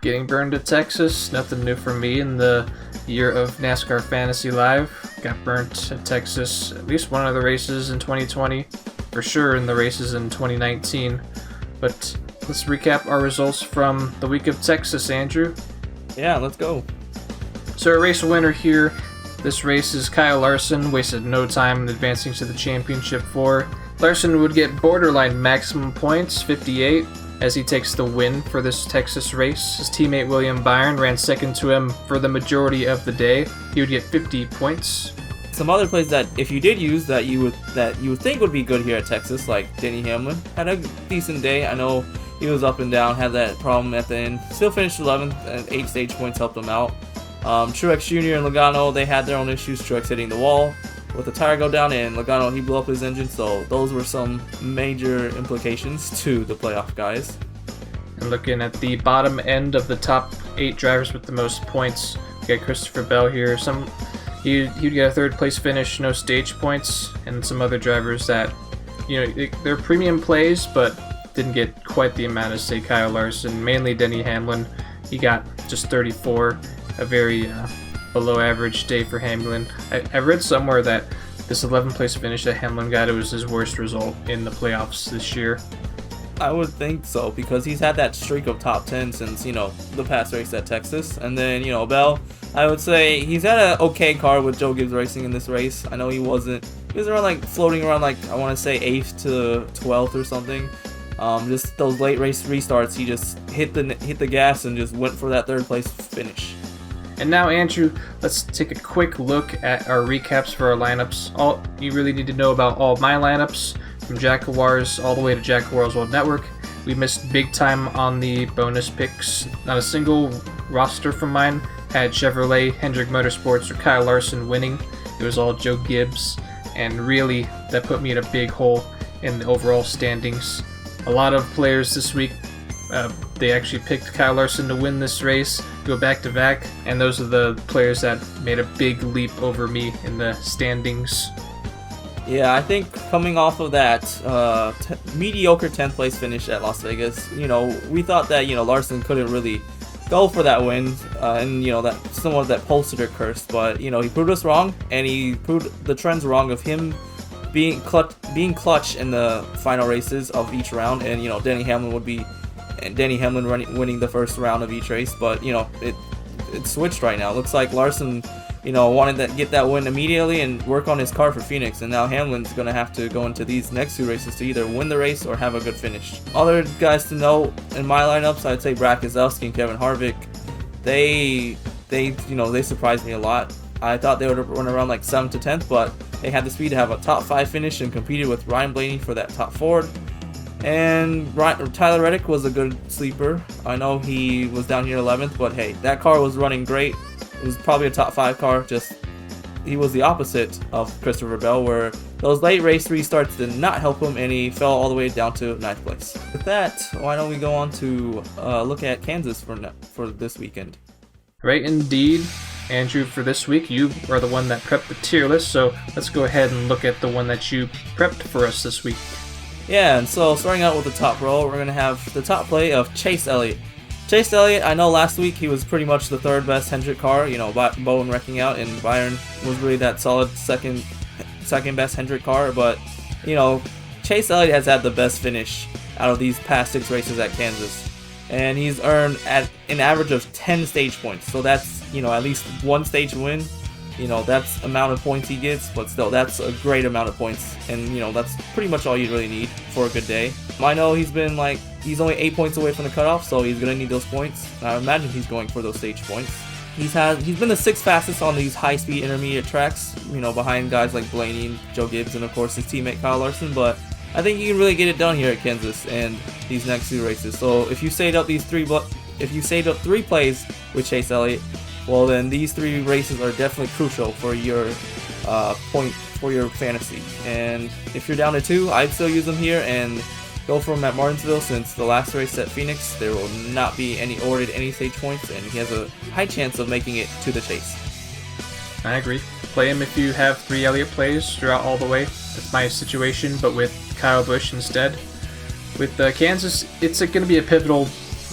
Getting burned at Texas, nothing new for me in the year of NASCAR Fantasy Live. Got burnt at Texas at least one of the races in 2020, for sure in the races in 2019. But let's recap our results from the week of Texas, Andrew. Yeah, let's go. So our race winner here, this race is Kyle Larson. Wasted no time in advancing to the championship for. Larson would get borderline maximum points, 58, as he takes the win for this Texas race. His teammate William BYRON ran second to him for the majority of the day. He would get 50 points. Some other plays that if you did use that you would think would be good here at Texas, like Denny Hamlin, had a decent day. I know he was up and down, had that problem at the end. Still finished 11th, and 8 stage points helped him out. Truex Jr. and Logano, they had their own issues. Truex hitting the wall with the tire go down, and Logano, he blew up his engine, so those were some major implications to the playoff guys. And looking at the bottom end of the top 8 drivers with the most points, we got Christopher Bell here. He'd get a third place finish, no stage points, and some other drivers that, they're premium plays, but didn't get quite the amount as, say, Kyle Larson. Mainly Denny Hamlin. He got just 34, a very below average day for Hamlin. I read somewhere that this 11th place finish that Hamlin got, it was his worst result in the playoffs this year. I would think so, because he's had that streak of top 10 since, the past race at Texas. And then, Bell, I would say he's had an okay car with Joe Gibbs Racing in this race. I know he was around floating around I want to say 8th to 12th or something. Just those late race restarts, he just hit the gas and just went for that third place finish. And now, Andrew, let's take a quick look at our recaps for our lineups. All you really need to know about all my lineups, from Jackuwarz all the way to Jackuwarz World Network. We missed big time on the bonus picks. Not a single roster from mine had Chevrolet, Hendrick Motorsports, or Kyle Larson winning. It was all Joe Gibbs, and really, that put me in a big hole in the overall standings. A lot of players this week, they actually picked Kyle Larson to win this race, go back-to-back, and those are the players that made a big leap over me in the standings. Yeah, I think coming off of that mediocre 10th place finish at Las Vegas, we thought that, Larson couldn't really go for that win, and, that somewhat that Polster curse, but, he proved us wrong, and he proved the trends wrong of him being clutch in the final races of each round, and, Denny Hamlin winning the first round of each race, but, it switched right now. It looks like Larson, wanted to get that win immediately and work on his car for Phoenix, and now Hamlin's going to have to go into these next 2 races to either win the race or have a good finish. Other guys to know in my lineups, I'd say Brad Keselowski and Kevin Harvick. They surprised me a lot. I thought they would run around 7th to 10th, but they had the speed to have a top 5 finish and competed with Ryan Blaney for that top 4. And Tyler Reddick was a good sleeper. I know he was down here 11th, but hey, that car was running great. It was probably a top 5 car, just he was the opposite of Christopher Bell, where those late race restarts did not help him, and he fell all the way down to 9th place. With that, why don't we go on to look at Kansas for this weekend? Right, indeed. Andrew, for this week, you are the one that prepped the tier list, so let's go ahead and look at the one that you prepped for us this week. Yeah, and so starting out with the top row, we're going to have the top play of Chase Elliott. Chase Elliott, I know last week he was pretty much the 3rd best Hendrick car, Bowen wrecking out, and BYRON was really that solid second best Hendrick car, but, Chase Elliott has had the best finish out of these past 6 races at Kansas, and he's earned at an average of 10 stage points, so that's, at least 1 stage win. That's the amount of points he gets, but still, that's a great amount of points, and, that's pretty much all you really need for a good day. I know he's only 8 points away from the cutoff, so he's going to need those points. I imagine he's going for those stage points. He's been the 6th fastest on these high-speed intermediate tracks, behind guys like Blaney and Joe Gibbs, and of course his teammate Kyle Larson, but I think he can really get it done here at Kansas and these next 2 races. So if you saved up 3 plays with Chase Elliott, well, then these 3 races are definitely crucial for your fantasy. And if you're down to 2, I'd still use them here and go for him at Martinsville, since the last race at Phoenix, there will not be awarded any stage points, and he has a high chance of making it to the chase. I agree. Play him if you have 3 Elliott plays throughout all the way. That's my situation, but with Kyle Busch instead. With Kansas, it's going to be a pivotal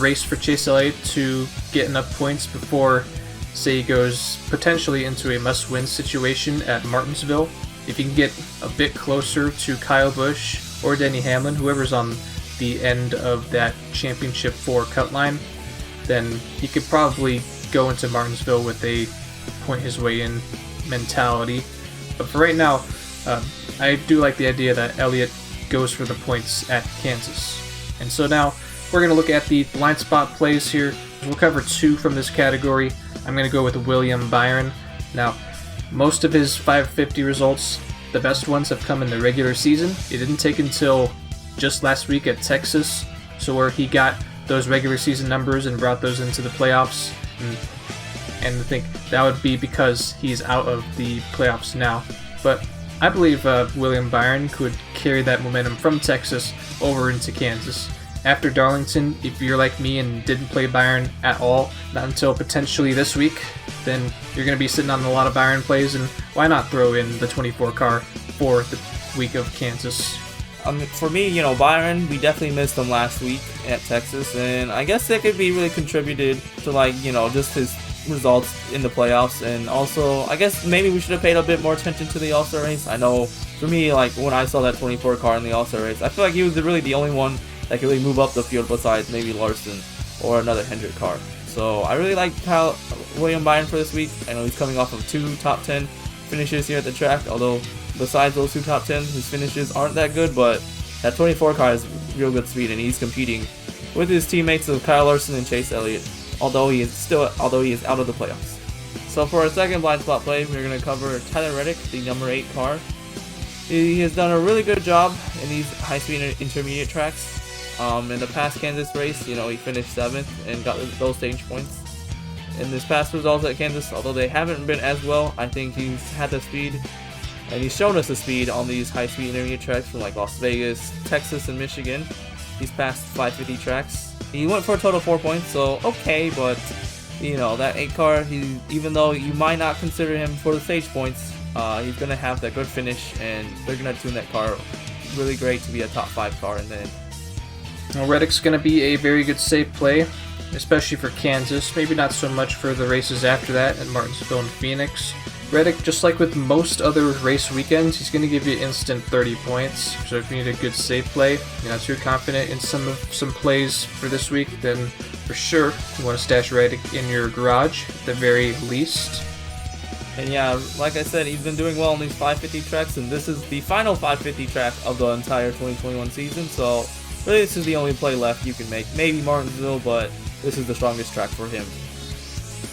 race for Chase Elliott to get enough points before, say, he goes potentially into a must-win situation at Martinsville. If he can get a bit closer to Kyle Busch or Denny Hamlin, whoever's on the end of that championship 4 cut line, then he could probably go into Martinsville with a point his way in mentality. But for right now, I do like the idea that Elliott goes for the points at Kansas. And so now we're going to look at the blind spot plays here. We'll cover 2 from this category. I'm going to go with William Byron. Now, most of his 550 results, the best ones, have come in the regular season. It didn't take until just last week at Texas, so where he got those regular season numbers and brought those into the playoffs. And I think that would be because he's out of the playoffs now. But I believe William Byron could carry that momentum from Texas over into Kansas. After Darlington, if you're like me and didn't play Byron at all, not until potentially this week, then you're going to be sitting on a lot of Byron plays, and why not throw in the 24 car for the week of Kansas? For me, Byron, we definitely missed him last week at Texas, and I guess that could be really contributed to, just his results in the playoffs. And also, I guess maybe we should have paid a bit more attention to the All-Star race. I know, for me, when I saw that 24 car in the All-Star race, I feel like he was really the only one that could really move up the field besides maybe Larson or another Hendrick car. So I really like William Byron for this week. I know he's coming off of 2 top 10 finishes here at the track, although besides those 2 top 10, his finishes aren't that good, but that 24 car has real good speed, and he's competing with his teammates of Kyle Larson and Chase Elliott, although he is out of the playoffs. So for our second blind spot play, we're going to cover Tyler Reddick, the number 8 car. He has done a really good job in these high-speed intermediate tracks. In the past Kansas race, he finished 7th and got those stage points. In his past results at Kansas, although they haven't been as well, I think he's had the speed, and he's shown us the speed on these high-speed intermediate tracks from Las Vegas, Texas, and Michigan. These past 550 tracks, he went for a total of 4 points, so okay, but that 8 car, even though you might not consider him for the stage points, he's gonna have that good finish, and they're gonna tune that car really great to be a top 5 car in the end. Well, Reddick's going to be a very good safe play, especially for Kansas. Maybe not so much for the races after that in Martinsville and Phoenix. Reddick, just like with most other race weekends, he's going to give you instant 30 points. So if you need a good safe play, you're not too confident in some plays for this week, then for sure you want to stash Reddick in your garage at the very least. And yeah, like I said, he's been doing well on these 550 tracks, and this is the final 550 track of the entire 2021 season, so really this is the only play left you can make. Maybe Martinsville, but this is the strongest track for him.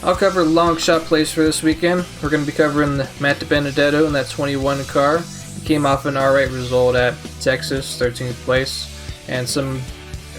I'll cover long shot plays for this weekend. We're going to be covering Matt DiBenedetto in that 21 car. He came off an alright result at Texas, 13th place, and some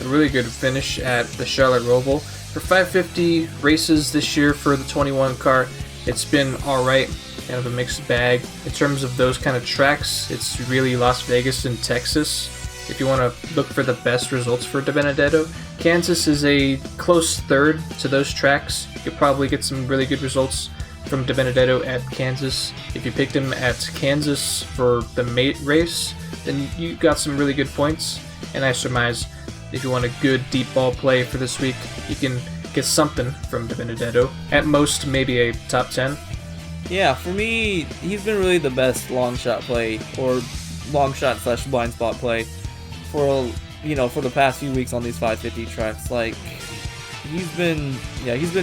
really good finish at the Charlotte Roval. For 550 races this year for the 21 car, it's been alright, kind of a mixed bag. In terms of those kind of tracks, it's really Las Vegas and Texas. If you want to look for the best results for DiBenedetto, Kansas is a close third to those tracks. You could probably get some really good results from DiBenedetto at Kansas. If you picked him at Kansas for the mate race, then you got some really good points. And I surmise if you want a good deep ball play for this week, you can get something from DiBenedetto. At most, maybe a top 10. Yeah, for me, he's been really the best long shot play, or long shot / blind spot play for the past few weeks on these 550 tracks. He's been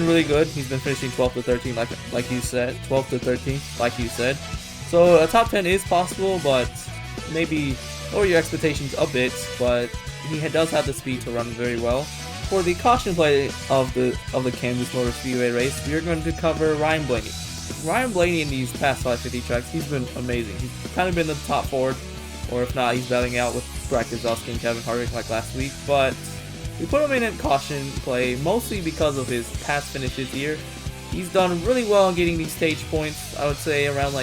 really good. He's been finishing 12th to 13th, like you said, 12th to 13th, like you said. So a top 10 is possible, but maybe lower your expectations a bit. But he does have the speed to run very well. For the caution play of the Kansas Motor Speedway race, we are going to cover Ryan Blaney. Ryan Blaney in these past 550 tracks, he's been amazing. He's kind of been the top forward, or if not, he's battling out with Brad Keselowski and Kevin Harvick like last week. But we put him in a caution play mostly because of his past finishes here. He's done really well in getting these stage points. I would say around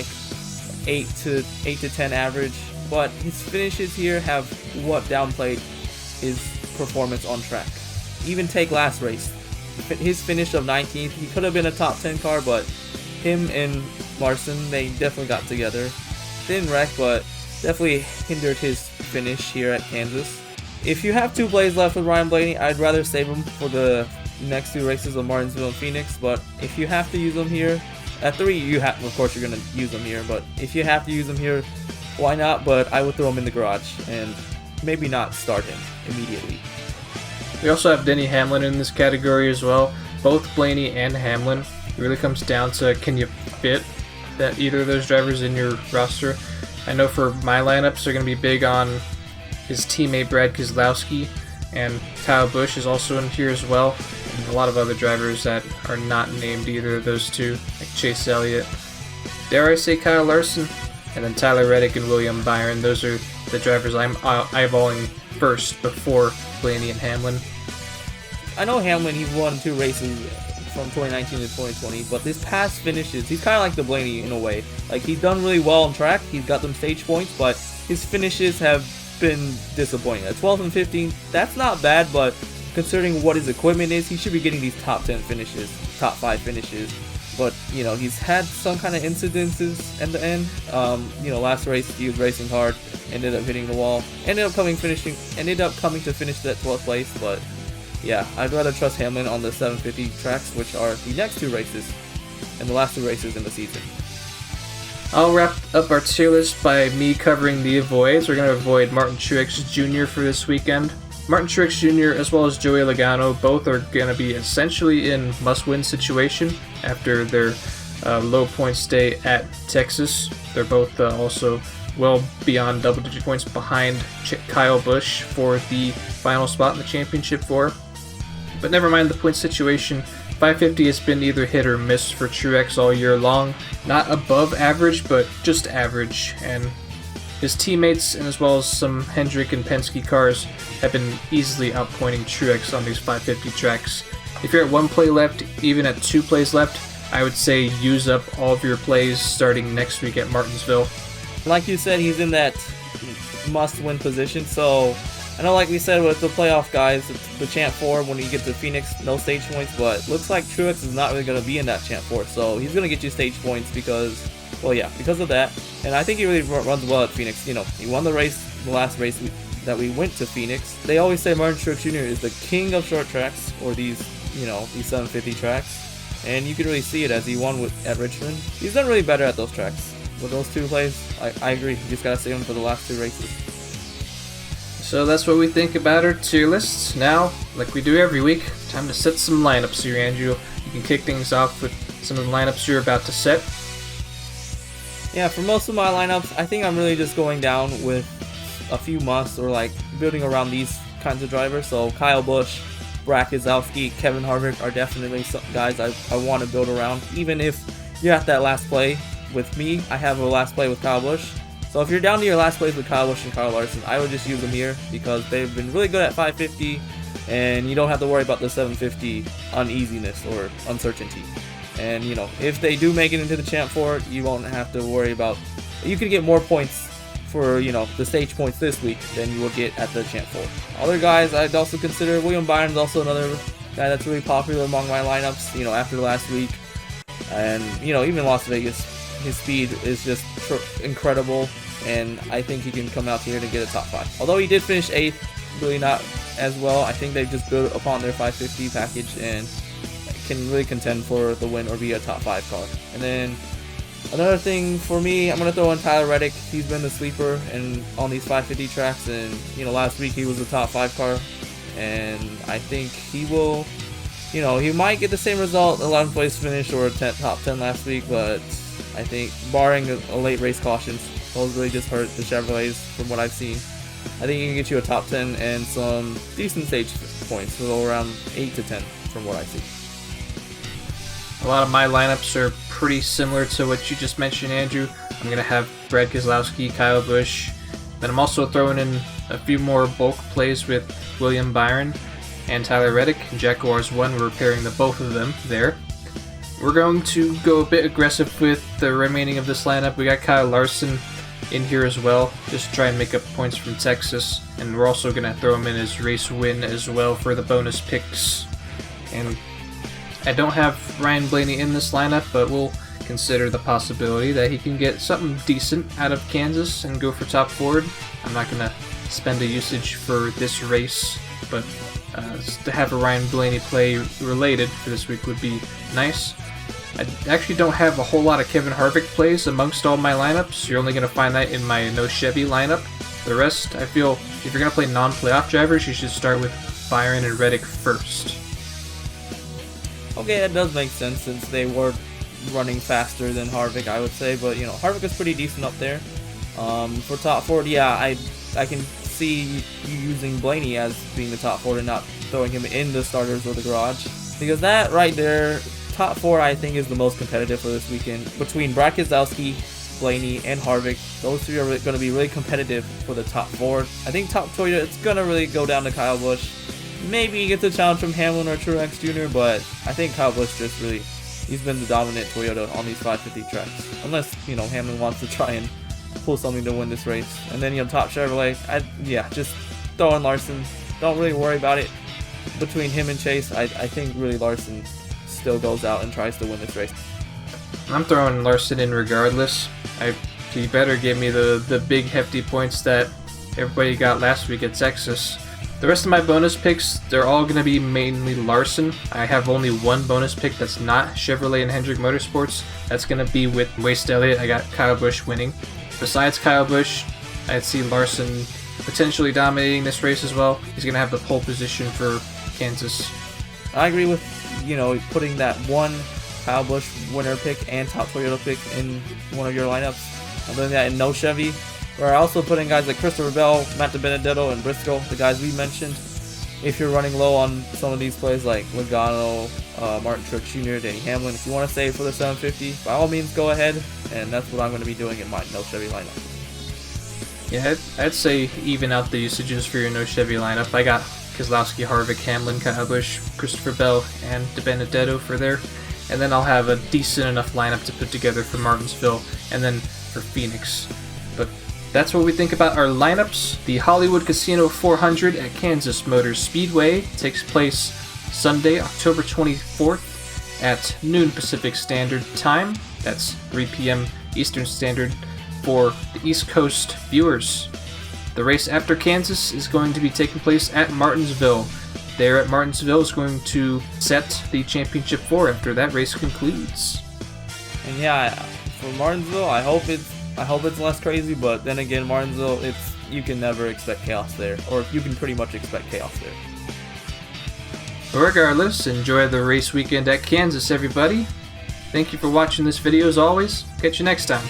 8 to 10 average. But his finishes here have what downplayed his performance on track. Even take last race, his finish of 19th, he could have been a top 10 car, but him and Larson, they definitely got together. Didn't wreck, but definitely hindered his finish here at Kansas. if you have 2 plays left with Ryan Blaney, I'd rather save him for the next 2 races of Martinsville and Phoenix. But if you have to use him here, at 3, of course you're gonna use him here. But if you have to use him here, why not? But I would throw him in the garage and maybe not start him immediately. We also have Denny Hamlin in this category as well. Both Blaney and Hamlin. It really comes down to, can you fit that either of those drivers in your roster? I know for my lineups, they're going to be big on his teammate Brad Keselowski, and Kyle Busch is also in here as well, and a lot of other drivers that are not named either of those two, like Chase Elliott, dare I say Kyle Larson, and then Tyler Reddick and William Byron. Those are the drivers I'm eyeballing first before Blaney and Hamlin. I know Hamlin, he's won 2 races from 2019 to 2020, but this past finishes, he's kind of like the Blaney in a way. Like, he's done really well on track, he's got them stage points, but his finishes have been disappointing. At 12th and 15th, that's not bad, but considering what his equipment is, he should be getting these top 10 finishes, top 5 finishes. But, you know, he's had some kind of incidences at the end. You know, last race he was racing hard, ended up hitting the wall, ended up coming to finish that 12th place. But yeah, I'd rather trust Hamlin on the 750 tracks, which are the next 2 races and the last 2 races in the season. I'll wrap up our tier list by me covering the avoids. We're going to avoid Martin Truex Jr. for this weekend. Martin Truex Jr. as well as Joey Logano both are going to be essentially in must-win situation after their low point stay at Texas. They're both also well beyond double-digit points behind Kyle Busch for the final spot in the championship four. But never mind the point situation. 550 has been either hit or miss for Truex all year long. Not above average, but just average. And his teammates, and as well as some Hendrick and Penske cars, have been easily outpointing Truex on these 550 tracks. If you're at 1 play left, even at 2 plays left, I would say use up all of your plays starting next week at Martinsville. Like you said, he's in that must-win position, so I know, like we said with the playoff guys, the Champ 4, when you get to Phoenix, no stage points, but looks like Truex is not really going to be in that Champ 4, so he's going to get you stage points because, well, yeah, because of that. And I think he really runs well at Phoenix. You know, he won the race, the last race that we went to Phoenix. They always say Martin Truex Jr. is the king of short tracks, or these, you know, these 750 tracks. And you can really see it as he won at Richmond. He's done really better at those tracks. With those 2 plays, I agree. You just got to save him for the last 2 races. So that's what we think about our tier lists. Now, like we do every week, time to set some lineups here, Andrew. You can kick things off with some of the lineups you're about to set. Yeah, for most of my lineups, I think I'm really just going down with a few musts, or like building around these kinds of drivers. So Kyle Busch, Brad Keselowski, Kevin Harvick are definitely some guys I want to build around. Even if you're at that last play with me, I have a last play with Kyle Busch. So if you're down to your last plays with Kyle Busch and Kyle Larson, I would just use them here because they've been really good at 550, and you don't have to worry about the 750 uneasiness or uncertainty. And, you know, if they do make it into the Champ 4, you won't have to worry about... You could get more points for, you know, the stage points this week than you will get at the Champ 4. Other guys I'd also consider, William Byron is also another guy that's really popular among my lineups, you know, after last week. And, you know, even Las Vegas, his speed is just incredible, and I think he can come out here to get a top 5. Although he did finish 8th, really not as well. I think they've just built upon their 550 package and can really contend for the win or be a top 5 car. And then another thing for me, I'm going to throw in Tyler Reddick. He's been the sleeper on these 550 tracks, and, you know, last week he was a top 5 car, and I think he will, you know, he might get the same result, 11th place finish or top 10 last week, but I think barring a late race caution, those really just hurt the Chevrolets from what I've seen. I think he can get you a top 10 and some decent stage points, so around 8 to 10 from what I see. A lot of my lineups are pretty similar to what you just mentioned, Andrew. I'm going to have Brad Keselowski, Kyle Busch. Then I'm also throwing in a few more bulk plays with William Byron and Tyler Reddick. And Jackuwarz 1, we're pairing the both of them there. We're going to go a bit aggressive with the remaining of this lineup. We got Kyle Larson in here as well, just to try and make up points from Texas. And we're also going to throw him in as race win as well for the bonus picks. And I don't have Ryan Blaney in this lineup, but we'll consider the possibility that he can get something decent out of Kansas and go for top forward. I'm not going to spend a usage for this race, but to have a Ryan Blaney play related for this week would be nice. I actually don't have a whole lot of Kevin Harvick plays amongst all my lineups. You're only going to find that in my no Chevy lineup. The rest, I feel, if you're going to play non-playoff drivers, you should start with BYRON and Reddick first. Okay, that does make sense since they were running faster than Harvick, I would say. But, you know, Harvick is pretty decent up there. For top 4, yeah, I can see you using Blaney as being the top 4 and not throwing him in the starters or the garage. Because that right there, top 4 I think is the most competitive for this weekend. Between Brad Keselowski, Blaney, and Harvick, those 3 are going to be really competitive for the top 4. I think top Toyota, it's going to really go down to Kyle Busch. Maybe he gets a challenge from Hamlin or Truex Jr., but I think Kyle Busch just really, he's been the dominant Toyota on these 550 tracks. Unless, you know, Hamlin wants to try and pull something to win this race. And then, you know, top Chevrolet, yeah, just throw in Larson. Don't really worry about it. Between him and Chase, I think really Larson still goes out and tries to win this race. I'm throwing Larson in regardless. He better give me the big hefty points that everybody got last week at Texas. The rest of my bonus picks, they're all going to be mainly Larson. I have only one bonus pick that's not Chevrolet and Hendrick Motorsports. That's going to be with WastElliott. I got Kyle Busch winning. Besides Kyle Busch, I'd see Larson potentially dominating this race as well. He's going to have the pole position for Kansas. I agree with, you know, putting that one Kyle Busch winner pick and top Toyota pick in one of your lineups. I'm doing that in no Chevy. We're also putting guys like Christopher Bell, Matt DiBenedetto, and Briscoe, the guys we mentioned. If you're running low on some of these plays like Logano, Martin Truex Jr., Denny Hamlin, if you want to save for the 750, by all means go ahead, and that's what I'm going to be doing in my no Chevy lineup. Yeah, I'd say even out the usages for your no Chevy lineup. I got Keselowski, Harvick, Hamlin, Kyle Busch, Christopher Bell, and DiBenedetto for there. And then I'll have a decent enough lineup to put together for Martinsville and then for Phoenix. But that's what we think about our lineups. The Hollywood Casino 400 at Kansas Motor Speedway takes place Sunday, October 24th at noon Pacific Standard Time. That's 3 p.m. Eastern Standard for the East Coast viewers. The race after Kansas is going to be taking place at Martinsville. There at Martinsville is going to set the championship for after that race concludes. And yeah, for Martinsville, I hope it's less crazy, but then again, Martinsville, you can never expect chaos there, or you can pretty much expect chaos there. Regardless, enjoy the race weekend at Kansas, everybody. Thank you for watching this video as always. Catch you next time.